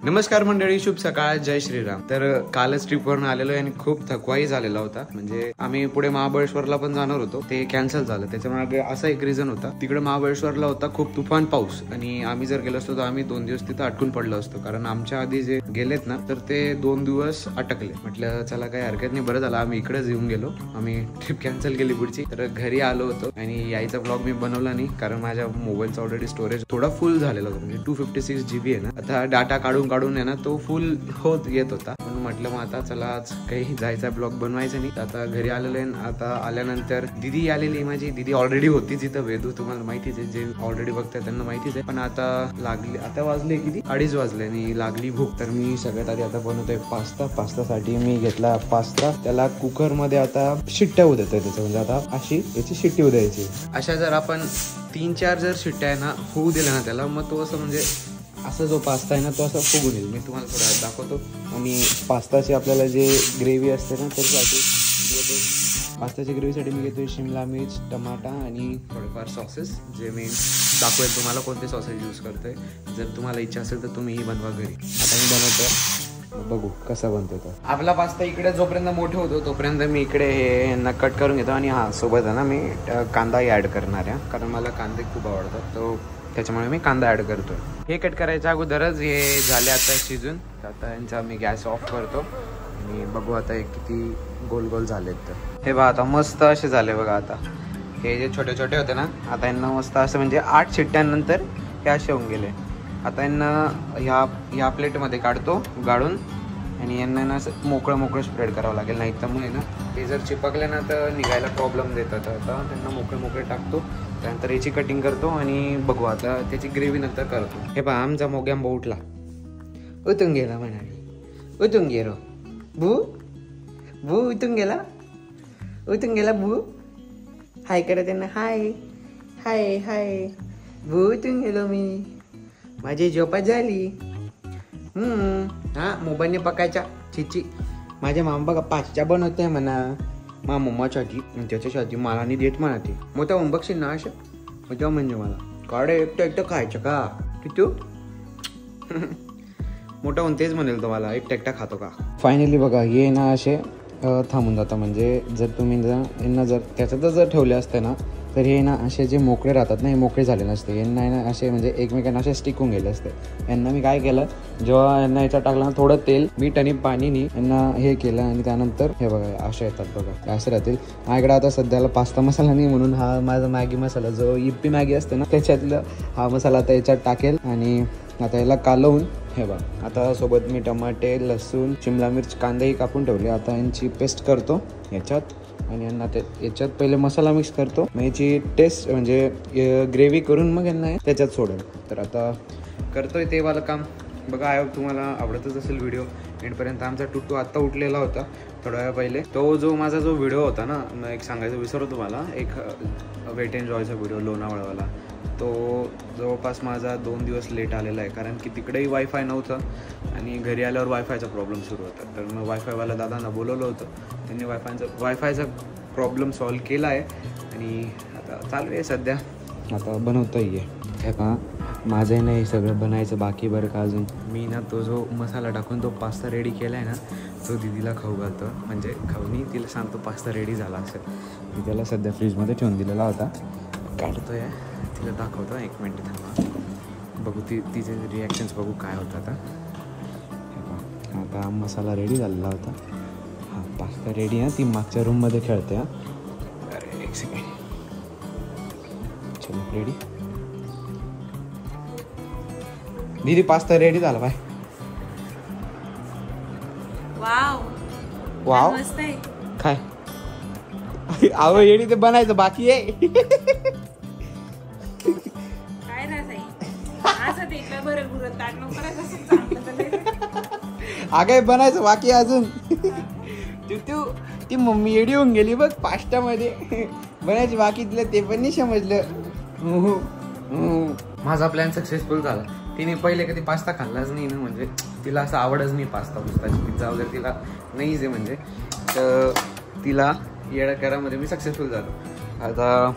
नमस्कार मंडळी, शुभ सकाळ, जय श्रीराम. तर कालच ट्रिपवरून आलेलो आणि खूप थकवाही झालेला होता. म्हणजे आम्ही पुढे महाबळेश्वरला पण जाणार होतो, ते कॅन्सल झालं. त्याच्यामुळे असा एक रिझन होता. तिकडे महाबळेश्वरला होता खूप तुफान पाऊस आणि आम्ही जर गेलो असतो तर आम्ही 2 दिवस तिथं अटकून पडलो असतो. कारण आमच्या आधी जे गेलेत ना तर ते 2 दिवस अटकले. म्हटलं चला काही हरकत नाही, बरं झालं आम्ही इकडेच येऊन गेलो. आम्ही ट्रिप कॅन्सल केली पुढची. तर घरी आलो होतो आणि यायचा ब्लॉग मी बनवला नाही कारण माझ्या मोबाईलचा ऑलरेडी स्टोरेज थोडा फुल झालेला होता. म्हणजे 256 GB आहे ना. आता डाटा काढून आहे ना तो फुल होत येत होता. म्हणून म्हटलं मग आता चला आज काही जायचा ब्लॉग बनवायचा नाही. आता घरी आलेलो आहे. आता आल्यानंतर दिदी आलेली, माझी दिदी ऑलरेडी होती तिथं. वेदू तुम्हाला माहितीच आहे, जे ऑलरेडी बघतात त्यांना माहितीच आहे. पण आता वाजले किती, 2:30 वाजले आणि लागली भूक. तर मी सगळ्यात आधी आता बनवतोय पास्तासाठी मी घेतला पास्ता. त्याला कुकर मध्ये आता शिट्ट्या होऊ देतोय. त्याचं म्हणजे आता अशी याची शिट्टी होऊ द्यायची. अशा जर आपण 3-4 जर शिट्ट्या आहे ना होऊ दिल्या ना त्याला, मग तो असं म्हणजे असा जो पास्ता आहे ना तो असा फुगून येईल. मी तुम्हाला थोडा दाखवतो. आणि पास्ताची आपल्याला जे ग्रेव्ही असते ना त्याच्यासाठी पास्ताच्या ग्रेव्हीसाठी मी घेतोय शिमला मिर्च, टमाटा आणि थोडेफार सॉसेस, जे मी दाखवेल तुम्हाला कोणते सॉसेस यूज करतोय. जर तुम्हाला इच्छा असेल तर तुम्हीही बनवा घरी. आता मी बनवतो, बघू कसा बनतो तो. आपला पास्ता इकडे जोपर्यंत मोठे होतो तोपर्यंत मी इकडे हे यांना कट करून घेतो. आणि सोबत आहे ना मी कांदाही ॲड करणार आहे कारण मला कांदे खूप आवडतात. तो त्याच्यामुळे मी कांदा ॲड करतोय. हे कट करायच्या अगोदरच हे झाले आता शिजून. आता यांचा मी गॅस ऑफ करतो आणि बघू आता हे किती गोल गोल झालेत. तर हे बघा आता मस्त असे झाले बघा. आता हे जे छोटे छोटे होते ना आता यांना मस्त असं म्हणजे 8 शिट्ट्यांनंतर हे असे होऊन गेले. आता यांना ह्या प्लेटमध्ये काढतो गाळून आणि यांना असं मोकळं स्प्रेड करावं लागेल. नाही तर मग ना हे जर चिपकले ना तर निघायला प्रॉब्लेम देतात. आता त्यांना मोकळे टाकतो. त्यानंतर याची कटिंग करतो आणि बघू आता त्याची ग्रेव्ही नंतर करतो. हे पहा आमचा मोग्यांबा उठला, उतून गेला म्हणाली. उतून गेलो भू उतून गेला भू. हाय करा त्यांना, हाय हाय हाय. भू उतून गेलो मी, माझी झोपा झाली. हा मोबाईलने पकायच्या चिची. माझ्या मामा बघा पास्ता बनवते म्हणा मा मम्मासाठी, त्याच्यासाठी मला नाही देत म्हणा. ते मोठा बघशील ना अशा मजा म्हणजे मला काढे एकटं खायचं का तू. मोठा होऊन तेच म्हणेल तो मला एकटा खातो का. फायनली बघा हे ना असे थांबून जातं. म्हणजे जर तुम्ही यांना जर त्याच्यातच जर ठेवले असते ना तर हे ना असे जे मोकळे राहतात ना हे मोकळे झाले नसते. यांना ना असे म्हणजे एकमेकांना असे स्टिक होऊन गेले असते. यांना मी काय केलं, जेव्हा यांना याच्यात टाकलं ना थोडं तेल मीठ आणि पाणीनी यांना हे केलं आणि त्यानंतर हे बघा असे येतात बघा असे राहतील. माझ्याकडे आता सध्याला पास्ता मसाला नाही म्हणून हा माझा मॅगी मसाला जो इप्पी मॅगी असते ना त्याच्यातलं हा मसाला आता याच्यात टाकेल. आणि आता याला कालवून हे बघा आता सोबत मी टमाटे, लसूण, शिमला मिर्च, कांदेही कापून ठेवले. आता यांची पेस्ट करतो याच्यात आणि यांना याच्यात पहिले मसाला मिक्स करतो. मग याची टेस्ट म्हणजे ग्रेव्ही करून मग यांना त्याच्यात सोडेल. तर आता करतोय ते वाला काम. बघा आय होप तुम्हाला आवडतच असेल व्हिडिओ एंडपर्यंत. आमचा टुट्टू आत्ता उठलेला होता थोड्या वेळा पहिले. तो जो माझा जो व्हिडिओ होता ना मग एक सांगायचं विसरतो तुम्हाला, एक वेट अँड जॉयचा व्हिडिओ लोणावळावाला, तो जवळपास माझा 2 दिवस लेट आलेला आहे. कारण की तिकडेही वायफाय नव्हतं आणि घरी आल्यावर वायफायचा प्रॉब्लेम सुरू होता. तर मग वायफायवाला दादांना बोलवलं होतं, त्यांनी वायफायचा प्रॉब्लेम सॉल्व केला आहे आणि आता चालू आहे सध्या. आता बनवतोय हे का माझं नाही सगळं बनायचं बाकी बरं का. अजून मी ना तो जो मसाला टाकून तो पास्ता रेडी केला आहे ना तो दीदीला खाऊ घालतो. म्हणजे खाऊनी तिला सांगतो पास्ता रेडी झाला असेल. मी त्याला सध्या फ्रीजमध्ये ठेवून दिलेला होता. काढतोय तिला दाखवतो, 1 मिनिट थांबा. बघू तिचे रिॲक्शन्स बघू काय होतं. आता मसाला रेडी झालेला होता. हा पास्ता रेडी आहे. ती मागच्या रूममध्ये खेळते. अरे 1 सेकंड. चलो रेडी दीदी, पास्ता रेडी झाला बाय. वाव मस्त आहे. काय आव येडी ते बनायचं बाकी आहे. काय ना ताई असं देखलं बरं गुरं ताट नको आगाय बनायचं बाकी अजून. तू ती मम्मी येडी होऊन गेली बघ पास्तामध्ये बनायची बाकी. तिला ते पण नाही समजलं. माझा प्लॅन सक्सेसफुल झाला. तिने पहिले कधी पास्ता खाल्लाच नाही ना, म्हणजे तिला असं आवडच नाही पास्ता पुस्ताची, पिझ्झा वगैरे तिला नाहीच आहे. म्हणजे तर तिला येडा करामध्ये मी सक्सेसफुल झालो. आता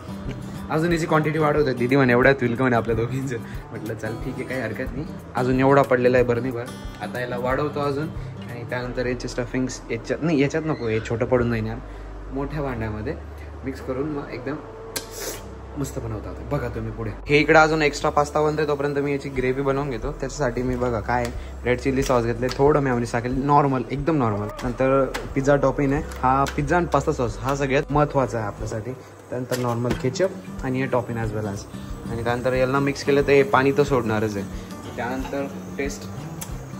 अजून याची क्वांटिटी वाढवते. दीदी म्हणे एवढ्यात होईल का म्हणे आपल्या दोघींचं. म्हटलं चल ठीक आहे, काही हरकत नाही. अजून एवढा पडलेला आहे बरं नाही बरं. आता याला वाढवतो अजून आणि त्यानंतर याचे स्टफिंग्स याच्यात नको, हे छोटं पडून जाईल यार. मोठ्या भांड्यामध्ये मिक्स करून मग एकदम मस्त बनवतात. बघा तुम्ही पुढे हे इकडे अजून एक्स्ट्रा पास्ता बनतोय तोपर्यंत मी याची ग्रेव्ही बनवून घेतो. त्याच्यासाठी मी बघा काय रेड चिल्ली सॉस घेतले, थोडं मेयोनीज टाकेल, नॉर्मल एकदम नॉर्मल. नंतर पिझ्झा टॉपिंग आहे, हा पिझ्झा आणि पास्ता सॉस हा सगळ्यात महत्त्वाचा आहे आपल्यासाठी. त्यानंतर नॉर्मल केचप आणि हे टॉपिंग ॲज वेल ॲज. आणि त्यानंतर याला मिक्स केलं तर हे पाणी तर सोडणारच आहे. त्यानंतर टेस्ट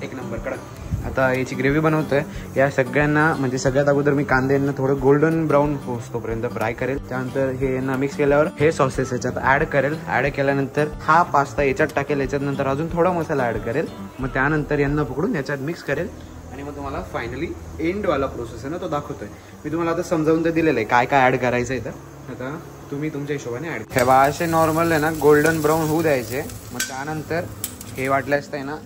एक नंबर कडक. आता याची ग्रेव्ही बनवतोय. या सगळ्यांना म्हणजे सगळ्यात अगोदर मी कांद्यांना थोडं गोल्डन ब्राऊन होतोपर्यंत फ्राय करेल. त्यानंतर हे यांना मिक्स केल्यावर हे सॉसेस याच्यात ऍड करेल. ऍड केल्यानंतर हा पास्ता याच्यात टाकेल. याच्यात नंतर अजून थोडा मसाला ऍड करेल. मग त्यानंतर यांना पकडून याच्यात मिक्स करेल आणि मग तुम्हाला फायनली एंडवाला प्रोसेस आहे ना तो दाखवतोय. मी तुम्हाला आता समजावून तर दिलेलं आहे काय काय ऍड करायचं आहे. तर आता तुम्ही तुमच्या हिशोबाने ऍड ठेवा. असे नॉर्मल आहे ना गोल्डन ब्राऊन होऊ द्यायचे. मग त्यानंतर हे वाटलं असतं आहे ना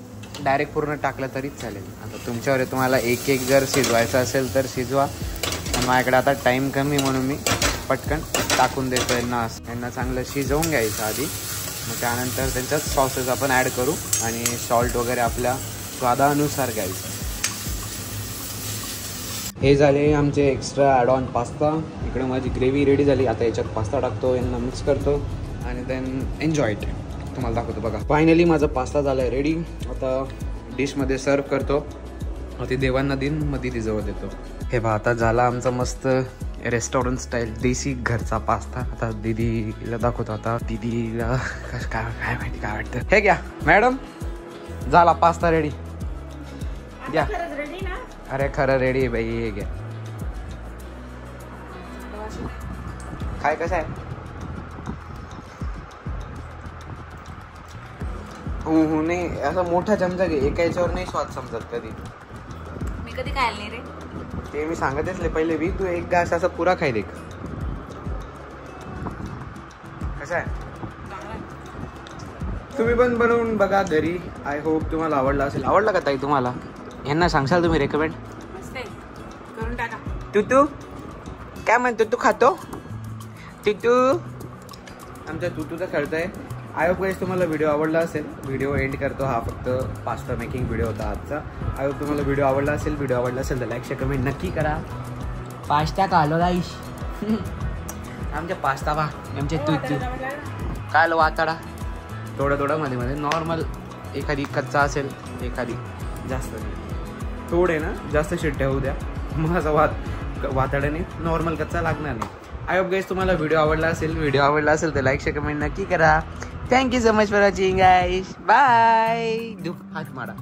डायरेक्ट पूर्ण टाकलं तरीच चालेल. आता तुमच्यावर आहे, तुम्हाला एक एक जर शिजवायचं असेल तर शिजवा. आणि माझ्याकडे आता टाईम कमी म्हणून मी पटकन टाकून देतो यांना चांगलं शिजवून घ्यायचं आधी. मग त्यानंतर त्यांच्यात सॉसेस आपण ॲड करू आणि सॉल्ट वगैरे आपल्या स्वादानुसार घ्यायचं. हे झाले आमचे एक्स्ट्रा ॲड ऑन पास्ता. इकडे माझी ग्रेव्ही रेडी झाली. आता याच्यात पास्ता टाकतो, यांना मिक्स करतो आणि देन एन्जॉय इट. तुम्हाला दाखवतो बघा. फायनली माझा पास्ता झाला आहे रेडी. आता डिशमध्ये सर्व करतो. ते देवांना देईन मग दिदीजवळ देतो. हे बघा आता झाला आमचा मस्त रेस्टॉरंट स्टाईल देसी घरचा पास्ता. आता दीदीला दाखवतो. आता दीदीला काय माहिती काय वाटतं. हे घ्या मॅडम, झाला पास्ता रेडी. घ्या. अरे खरं रेडी आहे बाई. हे घ्या. काय कसं आहे. हो नाही असं मोठा चमचा घे. एका याच्यावर नाही स्वाद समजत कधी. मी कधी खायला नाही रे. ते मी सांगतच नाही पहिले बी. तू एक घास असा पुरा खाई देख. कसं आहे. तुम्ही पण बनवून बघा घरी. आय होप तुम्हाला आवडला असेल. आवडला का ताई तुम्हाला. यांना सांगशाल तुम्ही रेकमेंड. मस्त आहे, करून टाका. तू काय म्हणतो. तू खातो तू आमच्या तुतूचा खर्च आय होप गाईस तुम्हाला व्हिडिओ आवडला असेल. व्हिडिओ एंड करतो. हा फक्त पास्ता मेकिंग व्हिडिओ होता आजचा. आय होप तुम्हाला व्हिडिओ आवडला असेल. व्हिडिओ आवडला असेल तर लाईक शेअर कमेंट नक्की करा. पास्ता खालो गाईस. आमच्या पास्ता पा आमच्या तुतू काय लो वाताडा. थोडं मध्ये मध्ये नॉर्मल. एखादी कच्चा असेल एखादी जास्त थोडे ना जास्त शिट्ट्या होऊ द्या. मग असं वाताड्याने नॉर्मल कच्चा लागणार नाही. आय होप गाईस तुम्हाला व्हिडिओ आवडला असेल. व्हिडिओ आवडला असेल तर लाईक शेअर कमेंट नक्की करा. Thank you so much for watching guys. Bye. हात मारा.